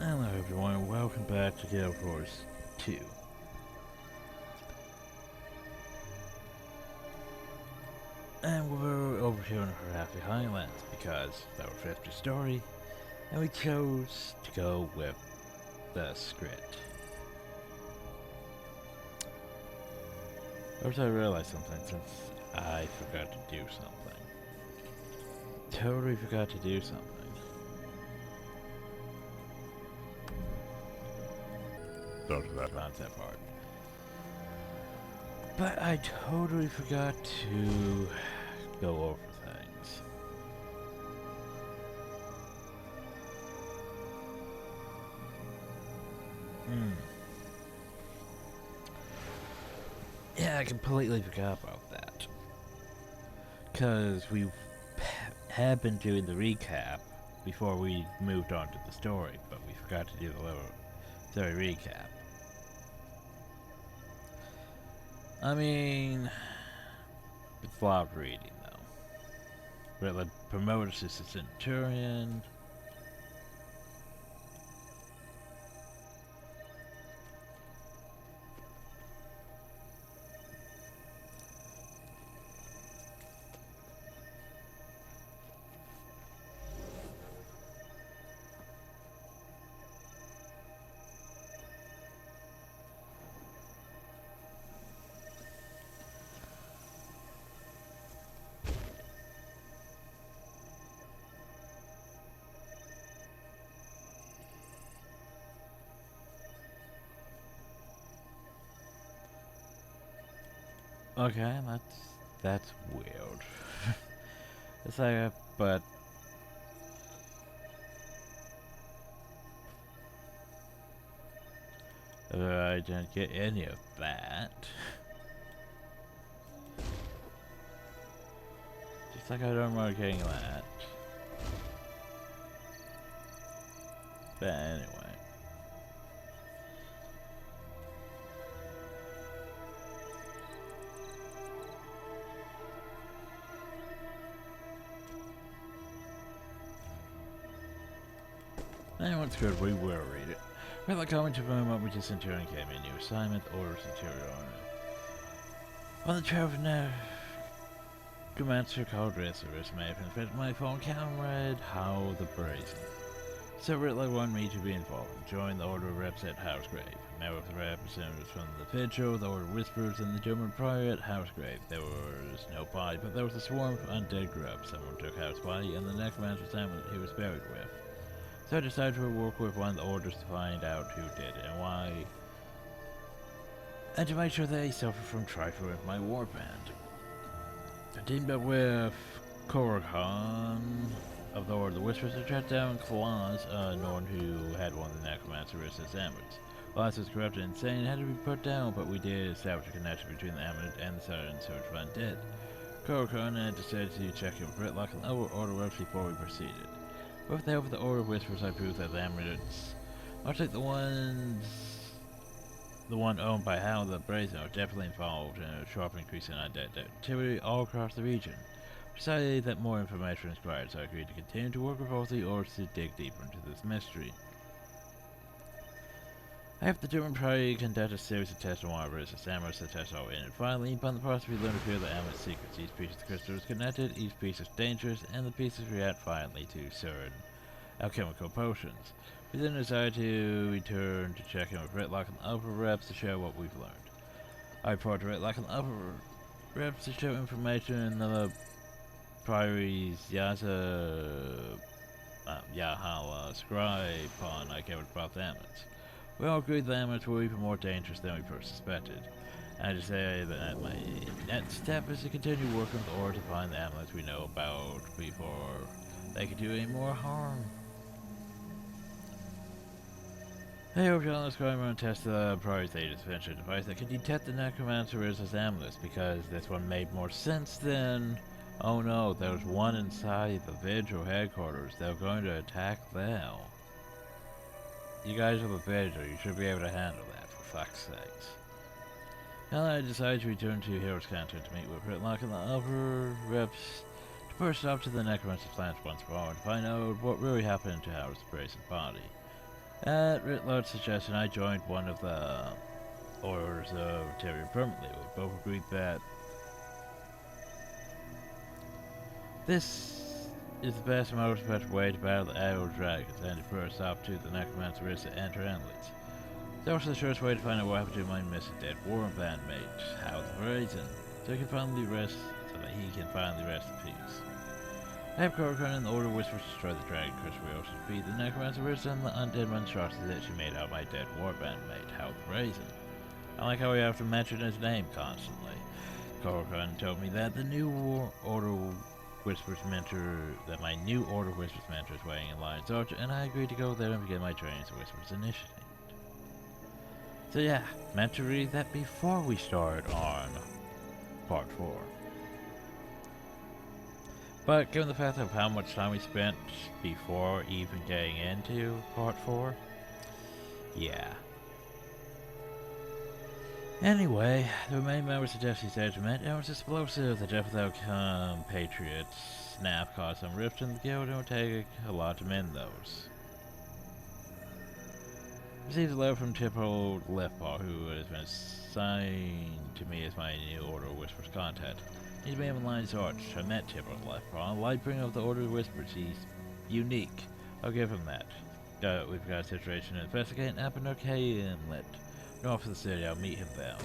Hello everyone, welcome back to Gale Force 2. And we're over here in the Happy Highlands because that was our fifth story, and we chose to go with the script. First I realized something since I forgot to do something. Totally forgot to do something. Don't advance that part. But I totally forgot to go over things. Yeah, I completely forgot about that. Because we had been doing the recap before we moved on to the story, but we forgot to do the little story recap. I mean, it's a lot of reading though. Ritla promoted to Centurion. Okay, that's weird. It's like, but I didn't get any of that. Just like I don't remember getting that. But anyway. Anyone's good, we will read it. Well, like coming to the moment which the Centurion came in, new assignment, order Centurion. On the travel now, Necromancer called Wrestlers may have infected my phone comrade, How the Brazen. So Ritler wanted me to be involved, join the Order of Reps at Housegrave. Met with the representatives from the Vigil, the Order of Whisperers, and the German Prior at Housegrave. There was no body, but there was a swarm of undead grubs. Someone took House's body, and the Necromancer's amulet he was buried with. So I decided to work with one of the orders to find out who did it and why, and to make sure they suffer from trifling with my warband. I teamed up with Korokhan of the Order of the Whispers to track down Claus, Norn who had one of the Necromancer's amulets. Claus was corrupted and insane and had to be put down, but we did establish a connection between the amulet and the sudden search for undead. Korokhan had decided to check in with Ritlock and other Order reps before we proceeded. With the help of the Order of Whispers, I proved that the amulets, much like the one owned by Hal the Brazen, are definitely involved in a sharp increase in undead activity all across the region. I decided that more information was required, so I agreed to continue to work with both the orders to dig deeper into this mystery. After the German Prior conducted a series of tests on one of his amulets to test all in it. Finally, upon the process, we learned a few of the amulet's secrets. Each piece of the crystal is connected, each piece is dangerous, and the pieces react violently to certain alchemical potions. We then decided to return to check in with Ritlock and other reps to share what we've learned. I report to Ritlock and other reps to share information in the Priory's Yahala scribe upon I covered about the amulets. We all agreed the amulets were even more dangerous than we first suspected. I just say that my next step is to continue working with Order to find the amulets we know about before they could do any more harm. I hope you'll describe and test the Prior's latest venture device that can detect the Necromancer's amulets, because this one made more sense than, oh no, there's one inside the Vigil headquarters. They're going to attack them. You guys are the Vigil, you should be able to handle that, for fuck's sakes. Now I decided to return to Hero's Canton to meet with Ritlock and the other reps to burst up to the Necromancer's plans once more and find out what really happened to Howard's brazen body. At Ritlord's suggestion, I joined one of the Orders of Tyrion permanently. We both agreed that this is the best and most effective way to battle the aerial dragons, and to first off to the Necromancer risk to enter Endless. It's also the surest way to find out what happened to my missing dead war bandmate, House of Raisin, so he can finally rest in peace. I have Corcoran and the Order Whispers destroy the Dragon Curse. We also defeat the Necromancer risk and the undead monstrosity that she made out of my dead war bandmate, House of Raisin. I like how we have to mention his name constantly. Corcoran told me that my new Order Whispers mentor is waiting in Lion's Archer, and I agreed to go there and begin my training as a Whispers initiate. So yeah, meant to read that before we start on part 4. But given the fact of how much time we spent before even getting into part 4, yeah. Anyway, the remaining members of Jesse's regiment, it was explosive. The death without compatriots snap caused some rifts in the guild, and it would take a lot to mend those. Received a letter from Tippo Leftpaw, who has been assigned to me as my new Order of Whispers contact. He's been in Lion's Arch. I met Tippo Leftpaw, a Lightbringer of the Order of Whispers. He's unique. I'll give him that. We've got a situation to investigate in Apanoke Inlet. North of the city, I'll meet him there.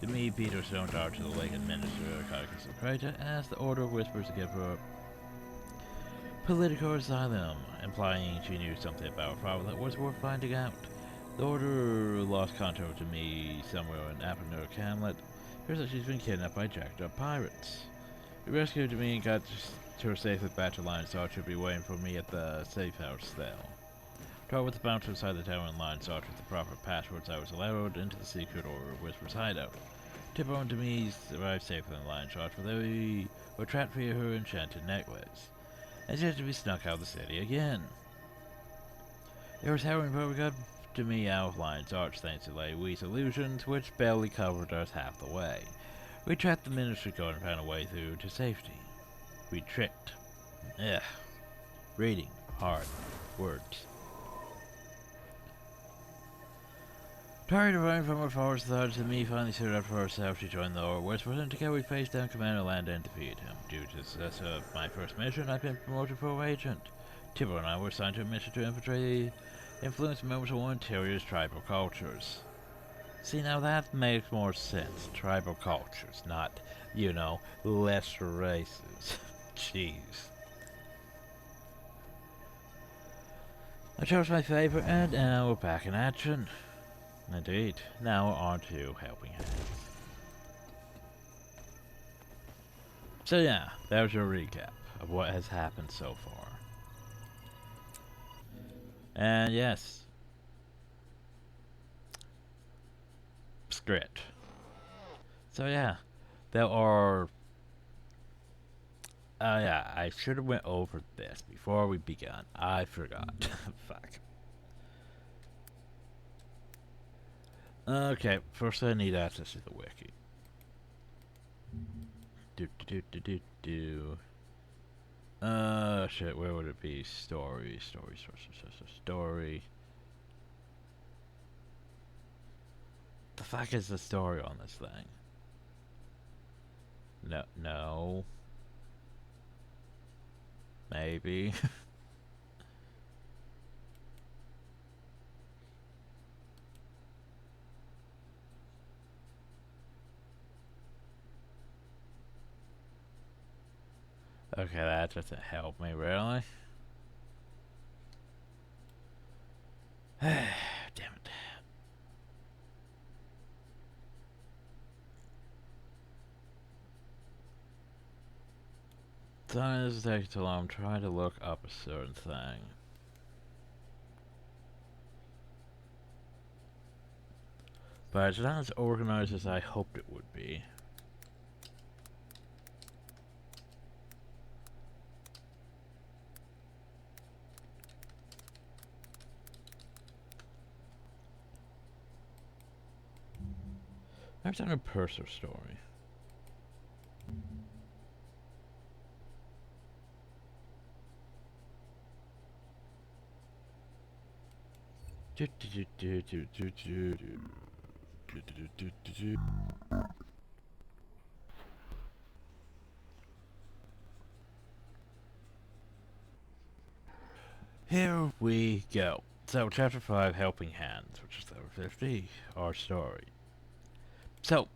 To me, Peter Stone Dart to the Lake and Minister Carcass of Crater asked the Order of Whispers to give her political asylum, implying she knew something about her father that was worth finding out. The Order lost contact to me somewhere in Apanoke Hamlet. Turns out she's been kidnapped by jacked up pirates. We rescued me and got her safely back to Lion's Arch. She'll be waiting for me at the safe house there. Talked with the bouncer inside the tower in Lion's Arch with the proper passwords. I was allowed into the secret Order of Whispers hideout. Tippo and Demise arrived safely in Lion's Arch, where they were trapped via her enchanted necklace, and she had to be snuck out of the city again. It was harrowing, but we got Demi out of Lion's Arch thanks to Louise's illusions, which barely covered us half the way. We trapped the Ministry Guard and found a way through to safety. We tricked. Ugh. Reading. Hard. Words. Tired of running from her father's thoughts, and me finally stood up for herself. She joined the Order of Whispers, and together we faced down Commander Land and defeated him. Due to the success of my first mission, I've been promoted for agent. Tippo and I were assigned to a mission to infiltrate influence members of one Interior's tribal cultures. See, now that makes more sense. Tribal cultures, not, lesser races. Jeez. I chose my favorite, and now we're back in action. Indeed. Now on to Helping Hands. So yeah, that was your recap of what has happened so far. And yes. Script. So yeah, there are... yeah, I should have went over this before we began. I forgot. Fuck. Okay, first I need access to the wiki. Shit, where would it be? Story. The fuck is the story on this thing? No. Maybe. Okay, that doesn't help me, really. Damn it. Sometimes this takes too long. I'm trying to look up a certain thing. But it's not as organized as I hoped it would be. I've done a Purser story. Here we go. So, Chapter 5, Helping Hands, which is level 50, our story. So,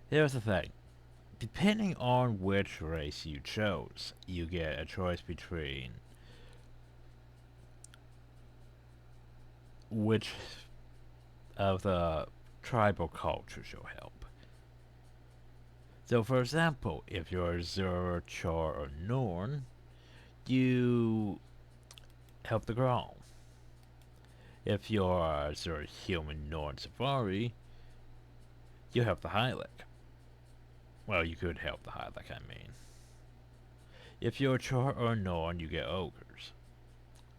here's the thing. Depending on which race you chose, you get a choice between which of the tribal cultures you'll help. So, for example, if you're Zoro, Charr, or Norn, you help the Grawl. If you're Zoro, Human, Norn, Safari, you help the Hylic. Well, you could help the Hylic, I mean. If you're Charr or Norn, you get Ogres.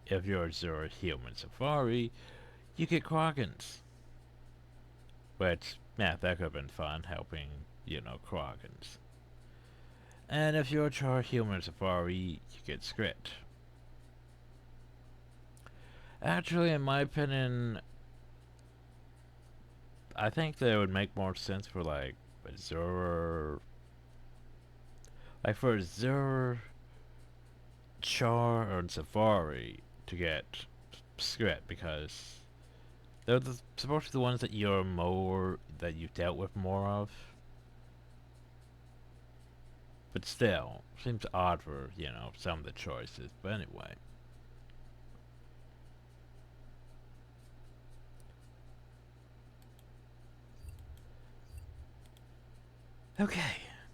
If you're Zoro, Human, Safari, you get Krogans. Which, yeah, that could have been fun, helping, you know, Krogans. And if you're Charr, Human, Safari, you get Skrit. Actually, in my opinion, I think that it would make more sense for, like, Zoro... Like, for Zoro, Charr, or Safari to get Skrit, because they're supposed to be the ones that you've dealt with more of. But still, seems odd for, you know, some of the choices, but anyway. Okay,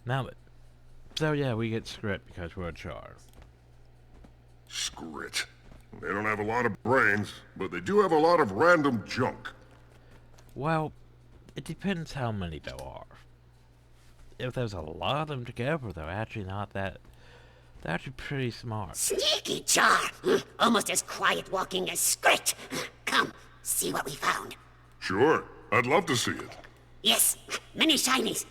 now that. So yeah, we get Skrit because we're a Charr. Skrit. They don't have a lot of brains, but they do have a lot of random junk. Well, it depends how many there are. If there's a lot of them together, they're actually not that... They're actually pretty smart. Sneaky Charr! Almost as quiet walking as Skrit! Come, see what we found. Sure, I'd love to see it. Yes, many shinies.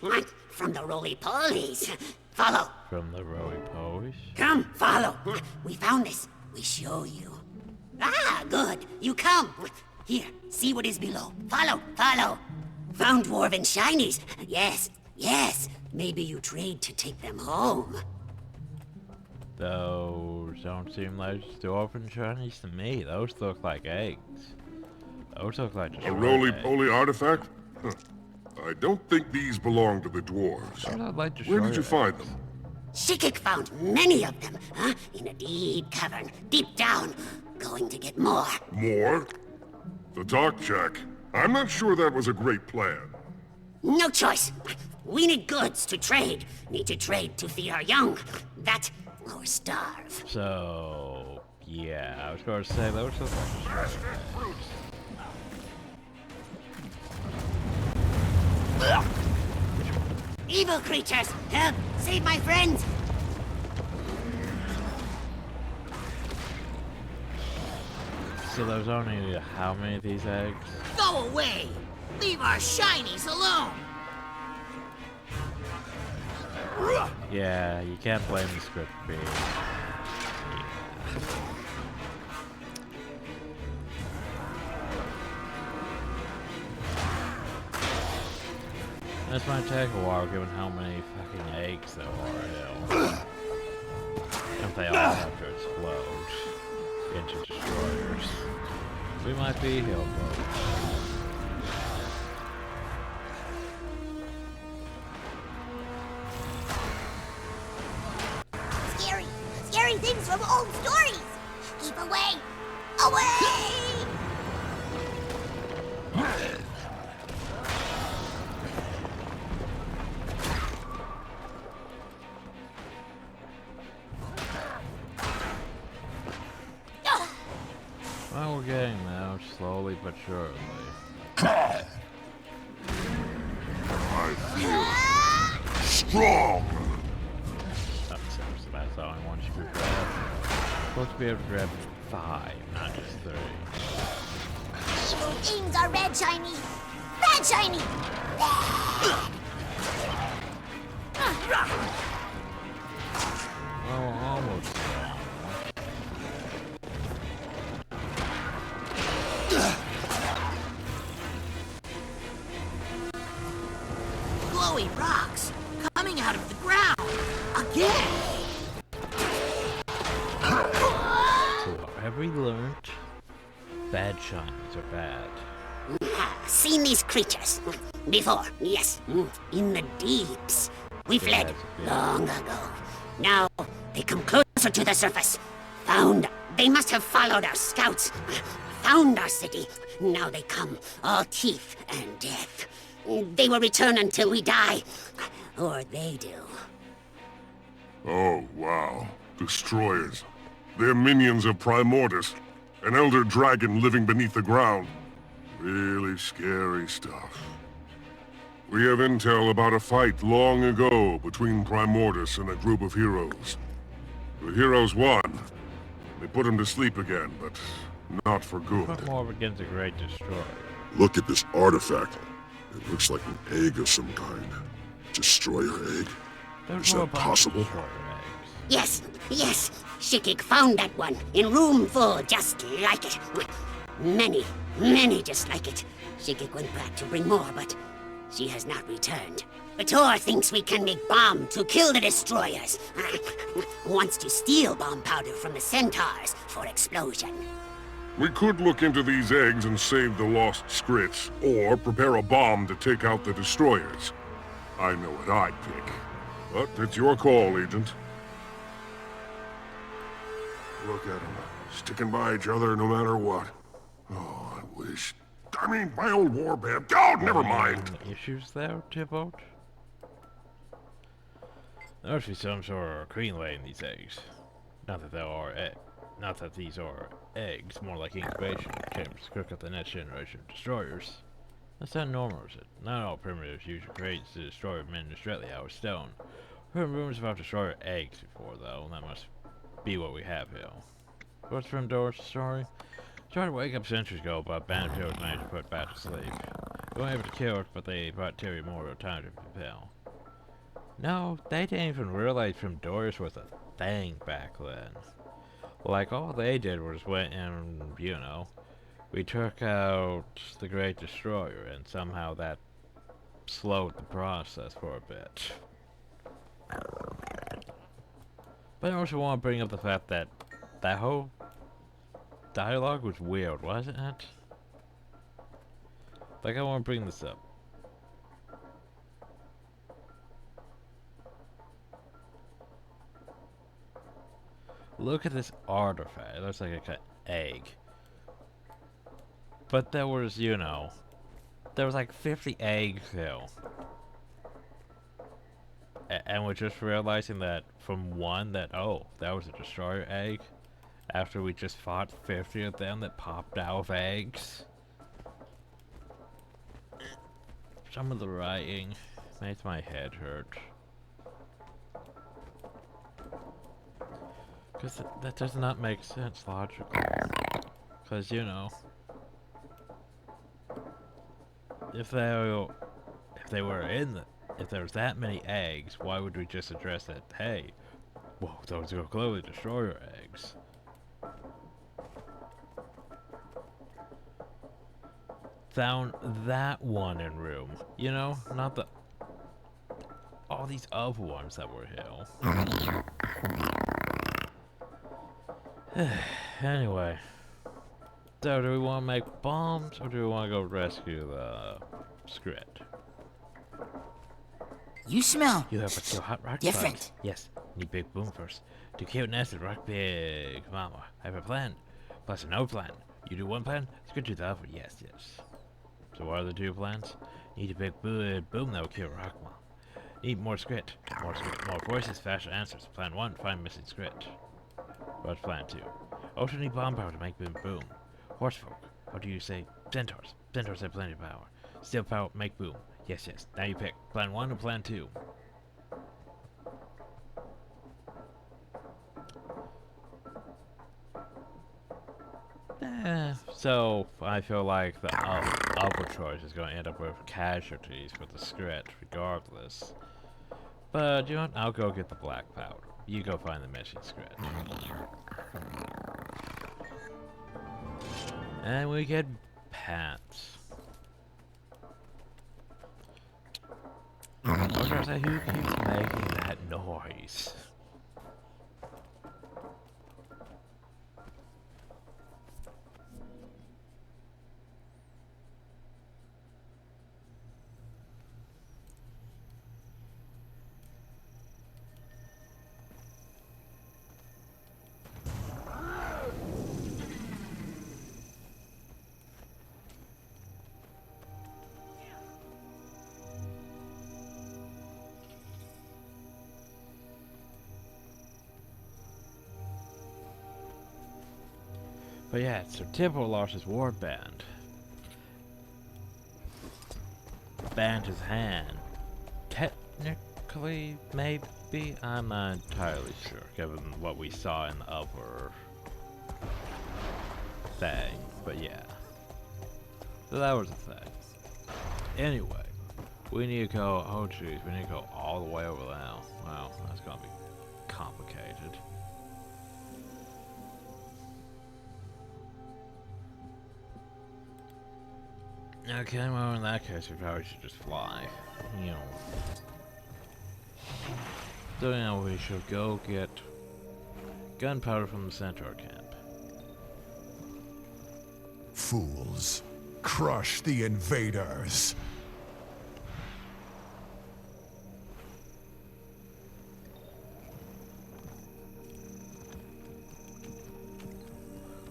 From the roly-polies. Follow. From the roly-polies? Come, follow. We found this. We show you. Ah, good. You come. Here, see what is below. Follow, follow. Found dwarven shinies. Yes, yes. Maybe you trade to take them home. Those don't seem like dwarven shinies to me. Those look like eggs. Those look like just a roly-poly artifact? Huh. I don't think these belong to the dwarves. Where did you find them? Shikik found many of them, in a deep cavern, deep down. Going to get more. More? The talk check. I'm not sure that was a great plan. No choice. We need goods to trade. Need to trade to feed our young. That or starve. So, yeah, I was going to say those look like fruits. Evil creatures! Help! Save my friends! So there's only how many of these eggs? Go away! Leave our shinies alone! Yeah, you can't blame the script for being... This might take a while given how many fucking eggs there are, hell. If they all have to explode into destroyers. We might be healed, bro. Scary! Scary things from old stories! Keep away! Away! Well, we're getting there, slowly but surely. I feel strong. So that's the only one you could grab. Supposed to be able to grab 5, not just 3. Evil things are red shiny! Red shiny! Well, almost there. glowy rocks coming out of the ground. Again. So have we learned? Bad shines are bad. Seen these creatures before? Yes, in the deeps. We fled long ago. Now they come closer to the surface. They must have followed our scouts. Found our city. Now they come, all teeth and death. They will return until we die. Or they do. Oh, wow. Destroyers. They're minions of Primordus, an elder dragon living beneath the ground. Really scary stuff. We have intel about a fight long ago between Primordus and a group of heroes. The heroes won. They put him to sleep again, but not for good. What more begins a great destroyer? Look at this artifact. It looks like an egg of some kind. Destroyer egg? Is that possible? Yes, yes. Shikik found that one in room full, just like it. Many just like it. Shikik went back to bring more, but she has not returned. Tor thinks we can make bomb to kill the destroyers. Wants to steal bomb powder from the centaurs for explosion. We could look into these eggs and save the lost scrits, or prepare a bomb to take out the destroyers. I know what I'd pick. But it's your call, Agent. Look at them, sticking by each other no matter what. Oh, I wish... I mean, my old warband... Oh, never mind! Issues there, Tybalt? There must be some sort of queen laying these eggs. Not that these are eggs, more like incubation chambers to cook up the next generation of destroyers. That's not normal, is it? Not all primitives use crates to destroy men directly out of stone. Heard rumors about destroyer eggs before, though. That must be what we have here. What's from Doris' story? Tried to wake up centuries ago, but Banjo was managed to put back to sleep. We weren't able to kill it, but they brought Terry more time to prepare. No, they didn't even realize from Doris was a thing back then. Like, all they did was went and, you know, we took out the Great Destroyer, and somehow that slowed the process for a bit. But I also want to bring up the fact that that whole dialogue was weird, wasn't it? Like, I want to bring this up. Look at this artifact. It looks like an egg. But there was, you know, there was like 50 eggs here. And we're just realizing that from one that, oh, that was a destroyer egg. After we just fought 50 of them that popped out of eggs. Some of the writing makes my head hurt. Because that does not make sense logically. Because, you know, if there was that many eggs, why would we just address that, hey, whoa, those are clearly destroyer eggs. Found that one in room, you know, not the all these other ones that were here. Anyway, so do we want to make bombs or do we want to go rescue the script? You smell. You have a kill hot rock different. Spikes. Yes, need big boom first. To kill nested rock big mama. I have a plan. Plus no plan. You do one plan, it's good to do the other. Yes, yes. So what are the two plans? Need a big boom that will kill rock mom. Need more script. More voices, faster answers. Plan 1, find missing script. What's plan 2? Also need bomb power to make boom boom. Horsefolk. How do you say centaurs? Centaurs have plenty of power. Steel power, make boom. Yes, yes. Now you pick. Plan 1 or plan 2? So I feel like the other choice is going to end up with casualties for the script regardless. But you know what? I'll go get the black powder. You go find the missing script. And we get pants. I was gonna say, who keeps making that noise? But yeah, so Temple lost his warband. Banned his hand. Technically, maybe? I'm not entirely sure, given what we saw in the upper thing. But yeah. So that was the thing. Anyway, we need to go, oh jeez, we need to go all the way over now. Wow, that's gonna be complicated. Okay, well in that case we probably should just fly. You know. So now we should go get gunpowder from the Centaur camp. Fools. Crush the invaders.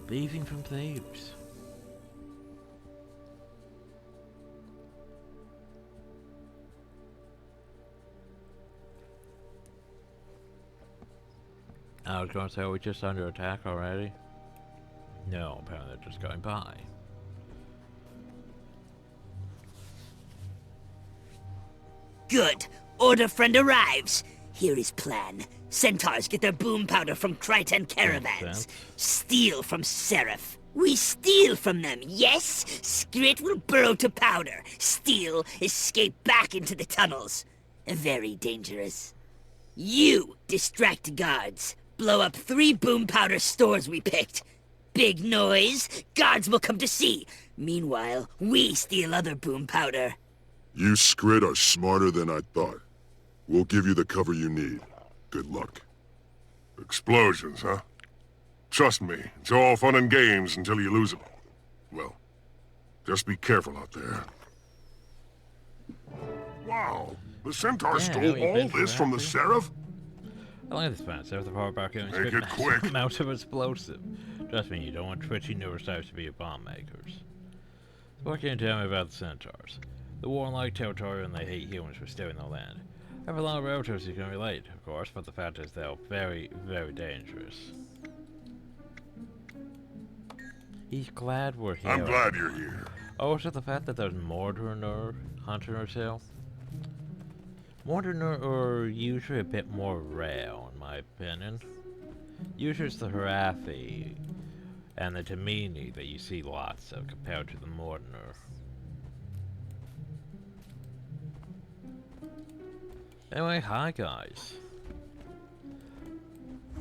Leaving from Thebes. I was going to say, are we just under attack already? No, apparently they're just going by. Good. Order friend arrives. Here is plan. Centaurs get their boom powder from Crichton caravans. Steal from Seraph. We steal from them, yes? Skrit will burrow to powder. Steal, escape back into the tunnels. Very dangerous. You distract guards. Blow up 3 boom powder stores we picked. Big noise. Guards will come to see. Meanwhile, we steal other boom powder. You Skrit are smarter than I thought. We'll give you the cover you need. Good luck. Explosions, huh? Trust me, it's all fun and games until you lose them. Well, just be careful out there. Wow, the Centaurs stole all this from the Seraph? I like this man, Seraph the power back in Make it quick. amount of explosive. Trust me, you don't want twitchy neurotypes to be your bomb makers. So what can you tell me about the Centaurs? The warlike territory and they hate humans for stealing their land. I have a lot of relatives you can relate, of course, but the fact is they're very, very dangerous. He's glad we're here. I'm glad you're here. Oh, is it the fact that there's Mordor hunting or so? Mordor are usually a bit more rare, in my opinion. Usually it's the Harathi and the Tamini that you see lots of compared to the Mordor. Anyway, hi guys.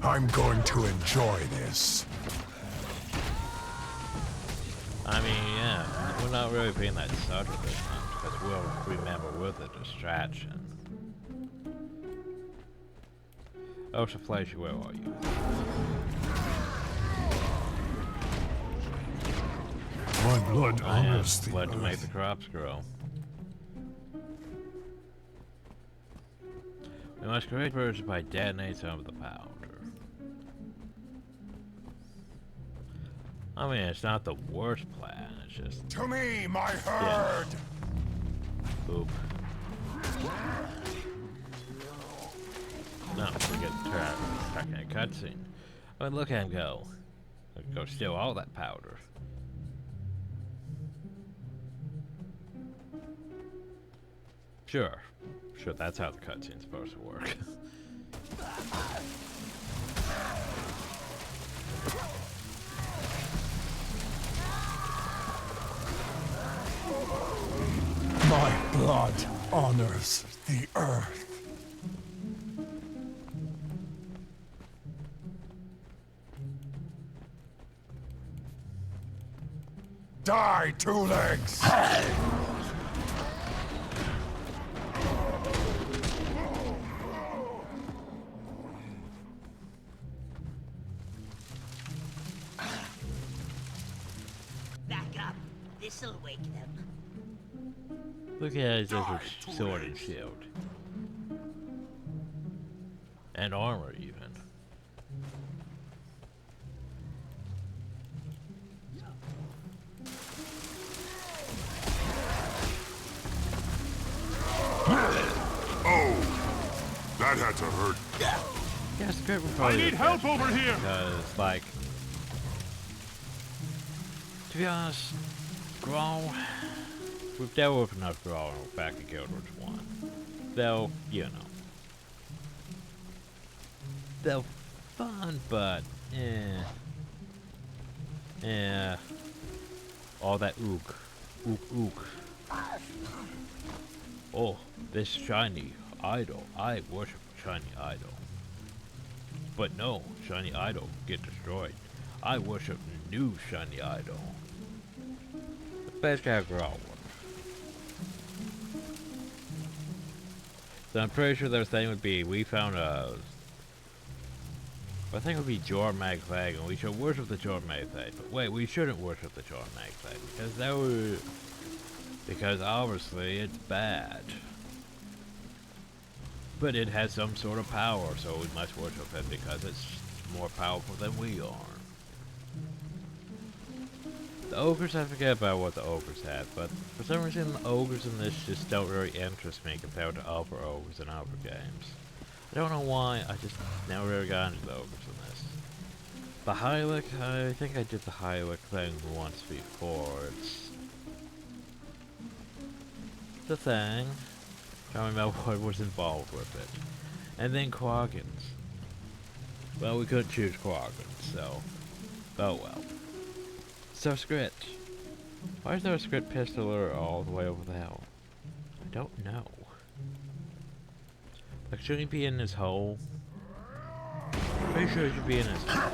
I'm going to enjoy this. I mean, yeah, we're not really being that subtle this time, because we'll remember we're the distraction. Oh, so Flash, where are you? My blood I am honors the blood to make earth. the crops grow. We must create birds by detonating some of the powder. I mean, it's not the worst plan, it's just... To me, my herd! Oop. No, we get stuck in a cutscene. I mean, look at him go. Go steal all that powder. Sure, that's how the cutscene's supposed to work. My blood honors the earth. Die, two legs! This'll wake them. Look at his different sword and shield. And armor, even. Oh! That had to hurt. Yeah, script would I probably need be help better, over here! because, like, to be honest, Grawl, we've dealt with enough Grawl back in Guild Wars 1. They'll, you know, they're fun, but, all that ook. Oh, this shiny idol. I worship a shiny idol. But no, shiny idol get destroyed. I worship new shiny idol. The best character I'll work. So I'm pretty sure their thing would be, we found a... I think it would be Charr Magfag, and we should worship the Charr Magfag. But wait, we shouldn't worship the Charr Magfag, because that would... Because obviously it's bad. But it has some sort of power, so we must worship it because it's more powerful than we are. The ogres, I forget about what the ogres have, but for some reason the ogres in this just don't really interest me compared to other ogres in other games. I don't know why, I just never really got into the ogres in this. The Hylic, I think I did the Hylic thing once before. It's the thing. Can't remember what was involved with it. And then Quaggins. Well, we couldn't choose Quaggins, so... Oh well. So script. Why is there a script pistoler all the way over there? I don't know. Like, shouldn't he be in his hole? Pretty sure he should be in his hole.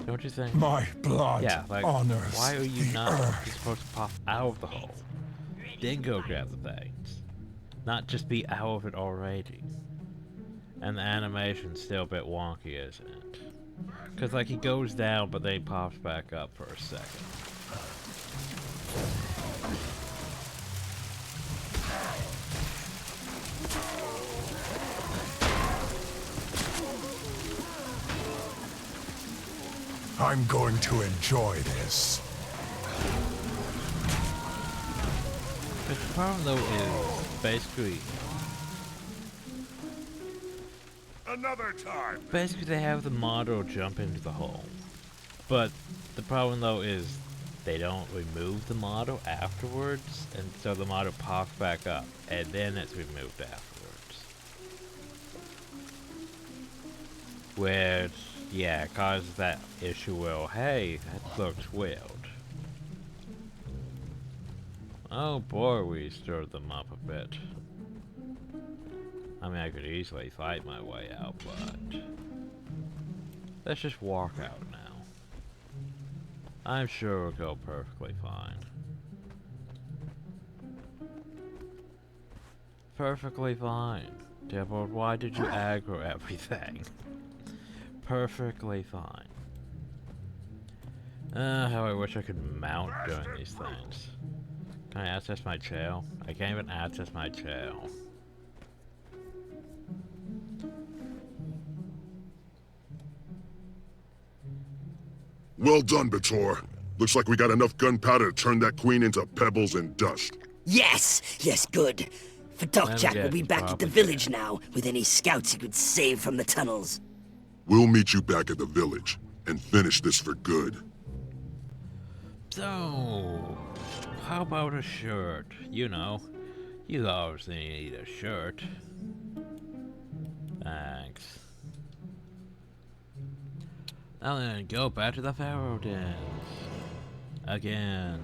Don't you think? My blood Yeah, like, honors why are you the not earth. supposed to pop out of the hole? Then go grab the things. Not just be out of it already. And the animation's still a bit wonky, isn't it? Because, like, he goes down, but then he pops back up for a second. I'm going to enjoy this. But the problem, though, is basically Another time! they have the model jump into the hole. But the problem, though, is they don't remove the model afterwards, and so the model pops back up, and then it's removed afterwards. Which, yeah, causes that issue where, hey, that looks weird. Oh boy, we stirred them up a bit. I mean, I could easily fight my way out, but... let's just walk out now. I'm sure it'll go perfectly fine. Perfectly fine. Devil, why did you aggro everything? Perfectly fine. How I wish I could mount during these things. Can I access my chair? I can't even access my chair. Well done, Bator. Looks like we got enough gunpowder to turn that queen into pebbles and dust. Yes, yes, good. Jack will be back at the probably village now, with any scouts he could save from the tunnels. We'll meet you back at the village and finish this for good. So, how about a shirt? You know, you obviously need a shirt. Thanks. Now then, go back to the Pharaoh Den. Again.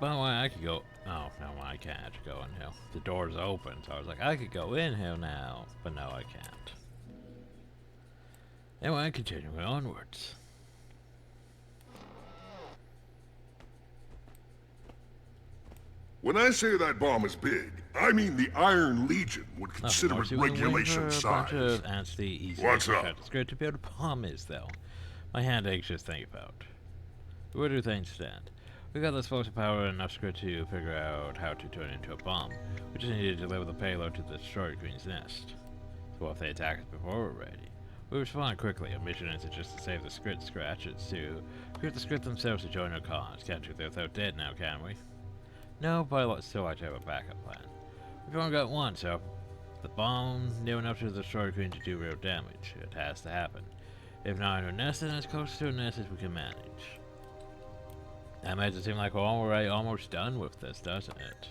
Well, I could go. Oh, no, I can't go in here. The door's open, so I was like, I could go in here now. But no, I can't. Anyway, continuing onwards. When I say that bomb is big, I mean the Iron Legion would consider it regulation size. What's What's up? It's great to be able to bomb is, though. My hand aches just thinking about. Where do things stand? We got the explosive power and enough script to figure out how to turn it into a bomb. We just need to deliver the payload to the Destroyer Queen's nest. So if they attack us before we're ready, we respond quickly. Our mission isn't just to save the script scratch, it's to get the script themselves to join our cause. Can't do that without dead now, can we? No, but I'd still like to have a backup plan. We've only got one, so the bomb near enough to the Destroyer Queen to do real damage. It has to happen. If not in her nest, then as close to her nest as we can manage. That makes it seem like we're already almost done with this, doesn't it?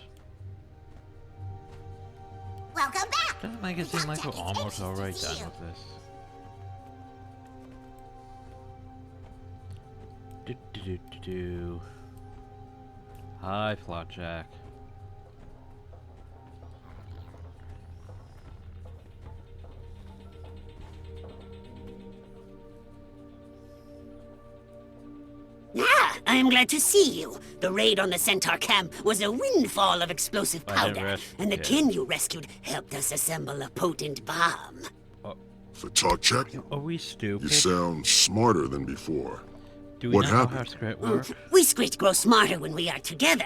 Welcome back. Doesn't make it seem like we're Flapjack is almost anxious to already see done you. with this. Do. Hi, Flapjack. Ah, I am glad to see you. The raid on the Centaur camp was a windfall of explosive I didn't powder, rescue and the him. kin you rescued helped us assemble a potent bomb. For talk check, Are we stupid? you sound smarter than before. Do we what not know how happened? script works? We squid grow smarter when we are together.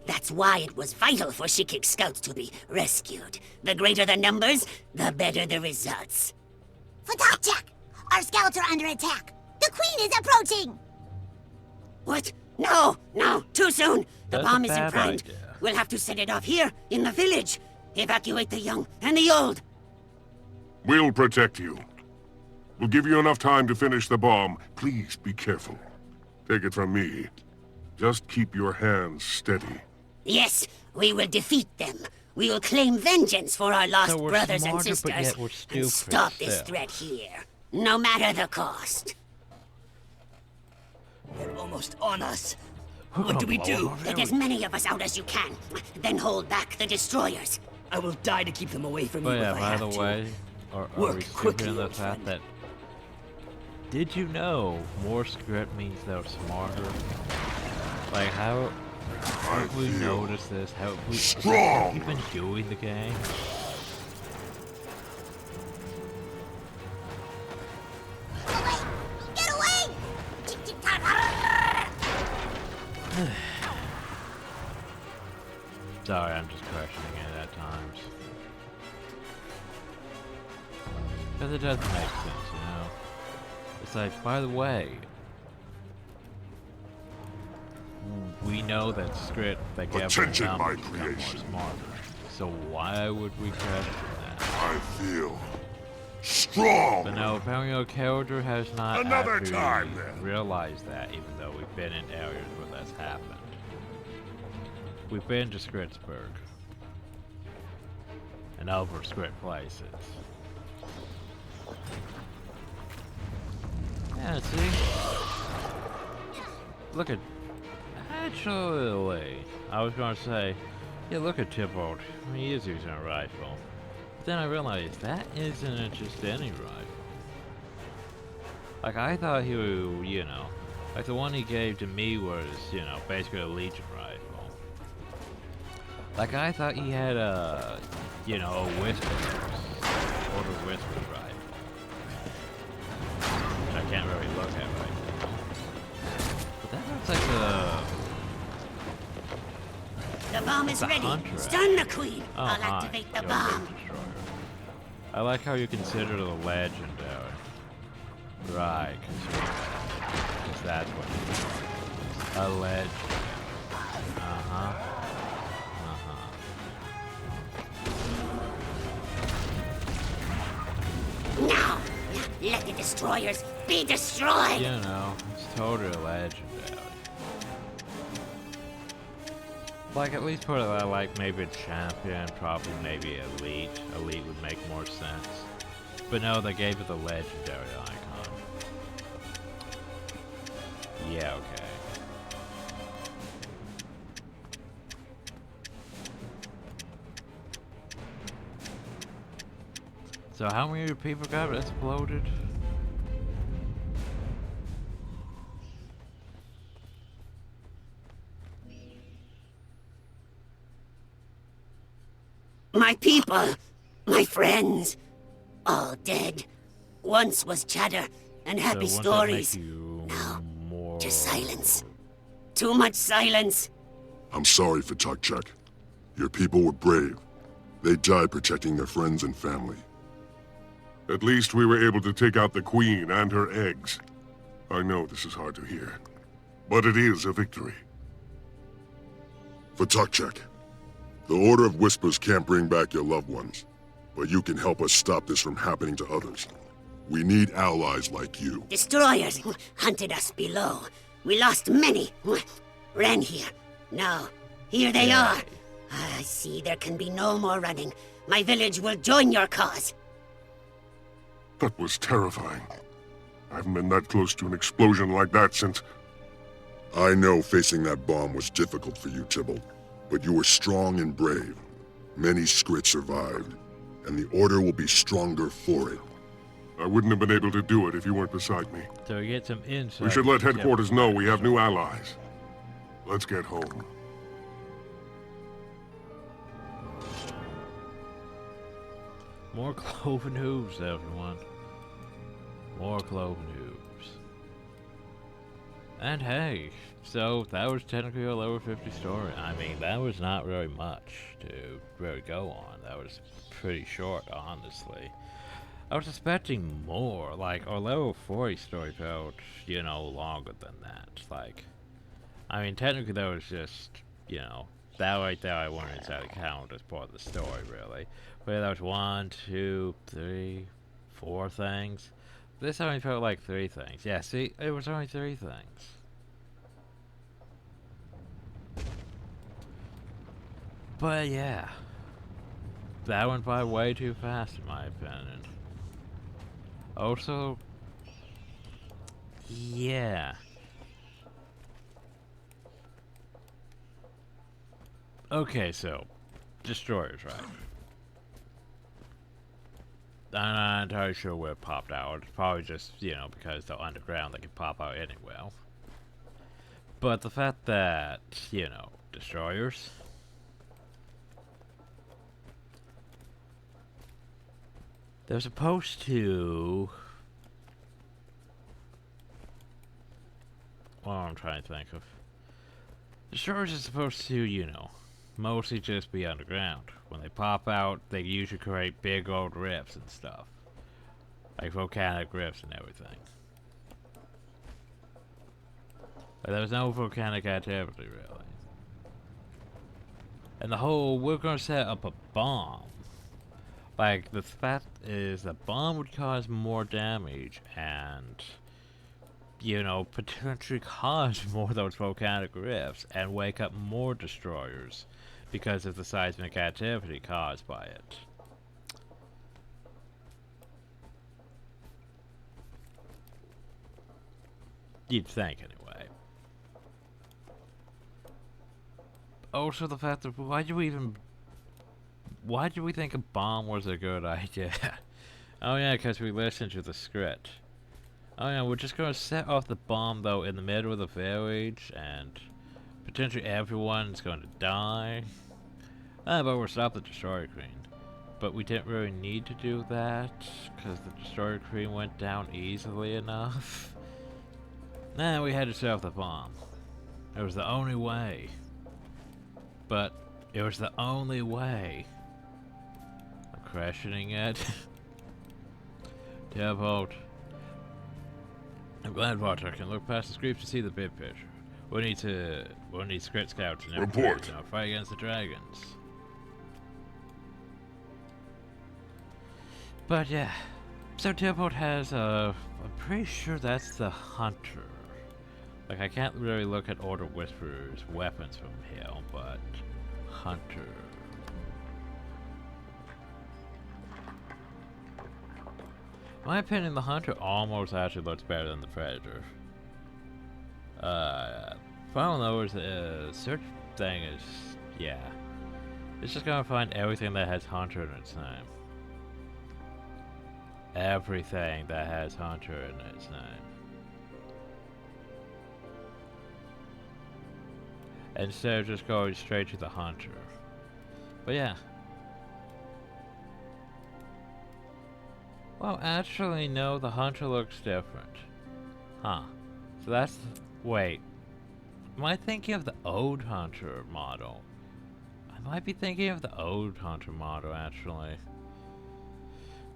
That's why it was vital for Shikik scouts to be rescued. The greater the numbers, the better the results. Flapjack, our scouts are under attack. The queen is approaching. What? No, too soon. The That's bomb a isn't bad primed. idea. We'll have to set it off here, in the village. Evacuate the young and the old. We'll protect you. We'll give you enough time to finish the bomb. Please be careful. Take it from me. Just keep your hands steady. Yes, we will defeat them. We will claim vengeance for our lost So we're brothers and smarter, but sisters yet we're and stupid stop this still. threat here, no matter the cost. They're almost on us. We're What do gonna we blow do? them Get up. as many of us out as you can, then hold back the destroyers. I will die to keep them away from But you yeah, if I by have the to. way, are Work we stupid quickly, in the old fact friend. that... Did you know more script means they're smarter? Like, how... Have we feel noticed this? Have we strong. even doing the game? Get away! Tick-tick-tock. Sorry, I'm just questioning it at times. Because it doesn't make sense, you know? It's like, by the way, we know that script that gave us Attention, numbers my become more creation. smarter. So why would we question that? I feel strong. But no, apparently our character has not Another actually time, then. realized that, even though we've been in areas where that's happened. We've been to Skritsburg. And over Skrit places. Yeah, see? Look at... Actually, I was gonna say, yeah, look at Tybalt. He is using a rifle. But then I realized that isn't just any rifle. Like, I thought he would, you know, like the one he gave to me was, you know, basically a Legion rifle. Like, I thought he had a, you know, a Whispers, or the Whispers rifle. Which I can't really look at right now. But that looks like The bomb is The ready. Hunter, Stun the queen. oh, I'll hi, activate the your bomb. Big Destroyer. I like how you consider the legendary. Right, because that's what it is. A legendary. Uh-huh. Now, let the destroyers be destroyed. You know, it's totally legendary. Like, at least put it like maybe a champion, probably maybe elite. Elite would make more sense. But no, they gave it the legendary icon. Yeah, okay. So how many people got exploded? people, my friends, all dead. Once was chatter and happy So won't that make stories. you Now, more... just silence. Too much silence. I'm sorry, Fatakchek. Your people were brave. They died protecting their friends and family. At least we were able to take out the Queen and her eggs. I know this is hard to hear, but it is a victory. Fatakchek, the Order of Whispers can't bring back your loved ones, but you can help us stop this from happening to others. We need allies like you. Destroyers hunted us below. We lost many. Ran here. Now, here they are. I see there can be no more running. My village will join your cause. That was terrifying. I haven't been that close to an explosion like that since... I know facing that bomb was difficult for you, Tybalt, but you were strong and brave. Many Skrit survived, and the Order will be stronger for it. I wouldn't have been able to do it if you weren't beside me. So we get some insight. We should let into headquarters Templar know we have new Story. allies. Let's get home. More cloven hooves, everyone. More cloven hooves. And hey, so that was technically a level 50 story. I mean, that was not very much to really go on. That was pretty short, honestly. I was expecting more. Like, our level 40 story felt, you know, longer than that. Like, I mean, technically that was just, you know, that right there I wanted to count as part of the story, really. But that was 1, 2, 3, 4 things. This only felt like 3 things. Yeah, see, it was only 3 things. But yeah, that went by way too fast in my opinion. Also, yeah. Okay, so, destroyers, right? I'm not entirely sure where it popped out. It's probably just, you know, because they're underground, they can pop out anywhere. But the fact that, you know, destroyers... They're supposed to... Well, I'm trying to think of... Destroyers are supposed to, you know, mostly just be underground. When they pop out, they usually create big old rifts and stuff. Like volcanic rifts and everything. But there was no volcanic activity, really. And the whole, we're gonna set up a bomb. Like, the fact is, the bomb would cause more damage and, you know, potentially cause more of those volcanic rifts and wake up more destroyers because of the seismic activity caused by it. You'd think, anyway. Also, the fact that why do we think a bomb was a good idea? Oh yeah, because we listened to the script. Oh yeah, we're just gonna set off the bomb though in the middle of the village and potentially everyone's going to die. But we'll stop the Destroyer Queen. But we didn't really need to do that because the Destroyer Queen went down easily enough. Nah, we had to set off the bomb. It was the only way. But it was the only way. I'm questioning it. Tybalt. I'm glad Walter can look past the scripts to see the big picture. We'll need Skrit scouts and Report. fight against the dragons. But yeah. So Tybalt has I'm pretty sure that's the hunter. Like, I can't really look at Order Whisperer's weapons from here, but hunter. In my opinion, the hunter almost actually looks better than the predator. Final note is search thing is, yeah. It's just gonna find everything that has hunter in its name. Everything that has hunter in its name. Instead of just going straight to the hunter. But yeah. Well, actually, no, the hunter looks different. Huh. So that's... Wait. Am I thinking of the old hunter model? I might be thinking of the old hunter model, actually.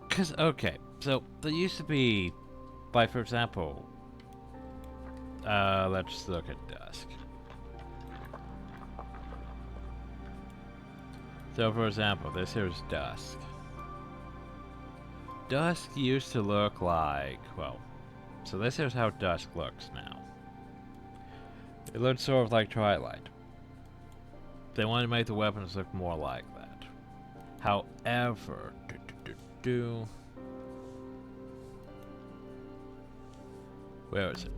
Because, okay, so there used to be, like, for example, let's look at Dusk. So, for example, this here's Dusk. Dusk used to look like, well, so this here's how Dusk looks now. It looks sort of like Twilight. They want to make the weapons look more like that. However, where is it?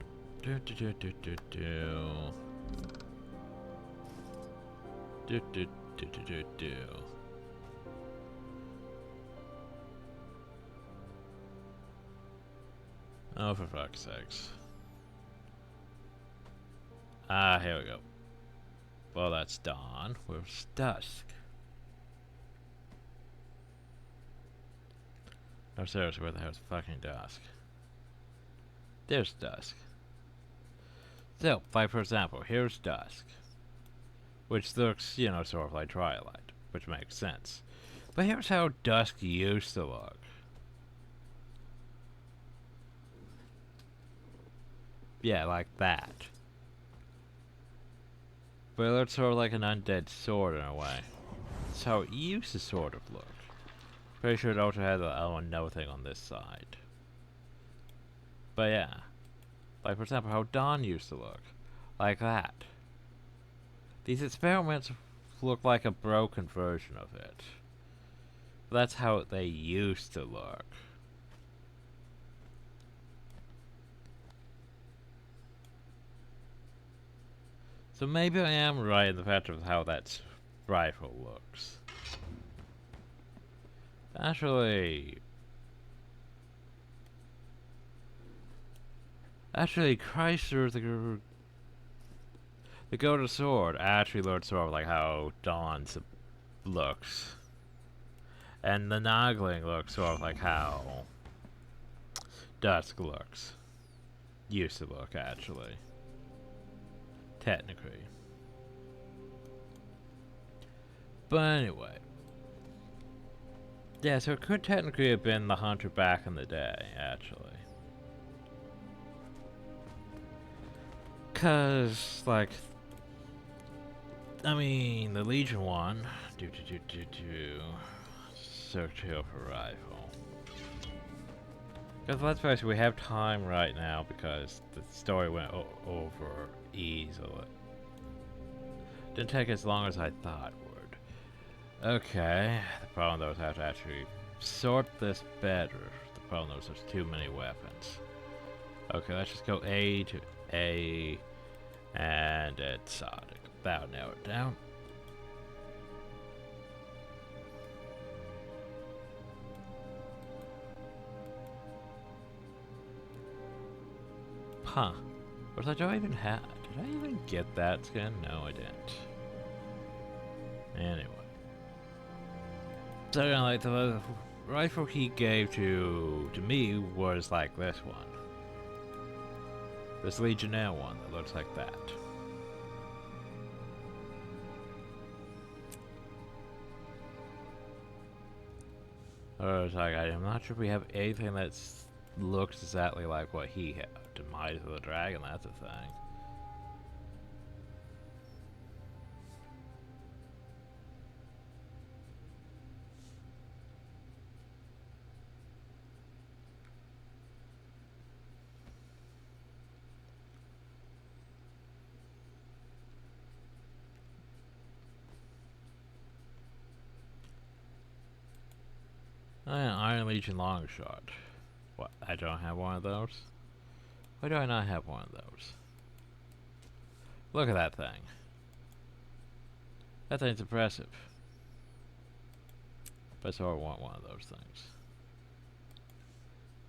Oh, for fuck's sakes. Ah, here we go. Well, that's dawn. Where's dusk? No, seriously, where the hell's fucking dusk? There's dusk. So, like for example, here's dusk. Which looks, you know, sort of like Twilight. Which makes sense. But here's how dusk used to look. Yeah, like that. But it looks sort of like an undead sword in a way. That's how it used to sort of look. Pretty sure it also had the no thing on this side. But yeah. Like for example how Dawn used to look. Like that. These experiments look like a broken version of it. But that's how they used to look. So maybe I am right in the fact of how that rifle looks. Actually, Chrysler, the golden sword actually looks sort of like how Dawn's looks. And the Nogling looks sort of like how Dusk looks. Used to look, actually. Technically. But anyway. Yeah, so it could technically have been the hunter back in the day, actually. Cause, like, I mean, the Legion one, search here for rifle. Because let's face it, we have time right now because the story went over easily. Didn't take as long as I thought it would. Okay, the problem though is I have to actually sort this better. The problem though is there's too many weapons. Okay, let's just go A to A and exotic. That'll narrow it down. Huh. Was I, do I even have? Did I even get that skin? No, I didn't. Anyway. So, like, the rifle he gave to me was like this one. This Legionnaire one that looks like that. Or it's like, I'm not sure if we have anything that looks exactly like what he had. Demise of the Dragon, that's a thing. Iron Legion long shot. What? I don't have one of those? Why do I not have one of those? Look at that thing. That thing's impressive. But so I want one of those things.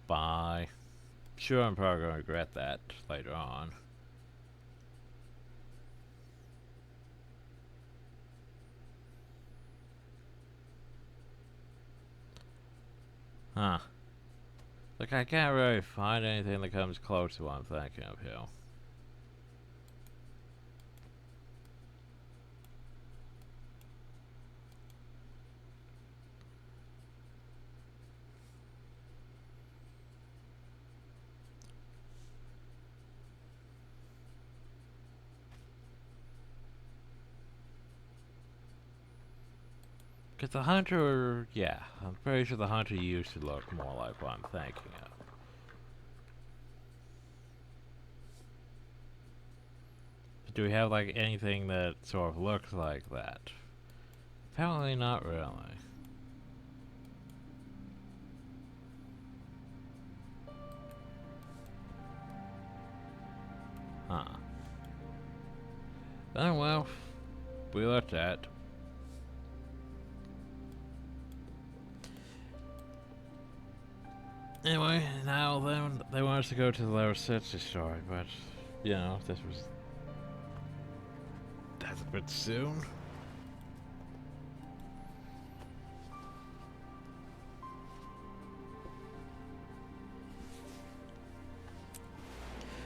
Bye. Sure, I'm probably going to regret that later on. Huh. Like, I can't really find anything that comes close to what I'm thinking of here. Because the hunter, yeah, I'm pretty sure the hunter used to look more like what I'm thinking of. But do we have, like, anything that sort of looks like that? Apparently not really. Huh. Oh well, we looked at. Anyway, now then, they want us to go to the Lower 60 story, but, you know, that's a bit soon.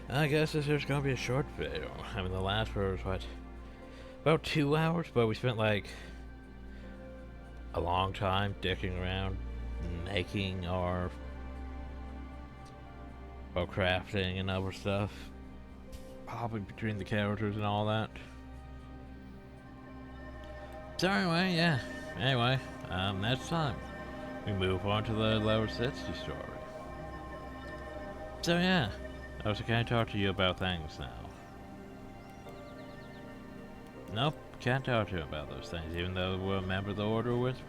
I guess this is gonna be a short video. I mean, the last one was, what, about 2 hours, but we spent, like, a long time dicking around, making our crafting and other stuff, hopping between the characters and all that. So anyway, yeah. Anyway, next time we move on to the Lower 60 story. So yeah, I was gonna talk to you about things now. Nope, can't talk to you about those things, even though we're a member of the Order of Whisperers.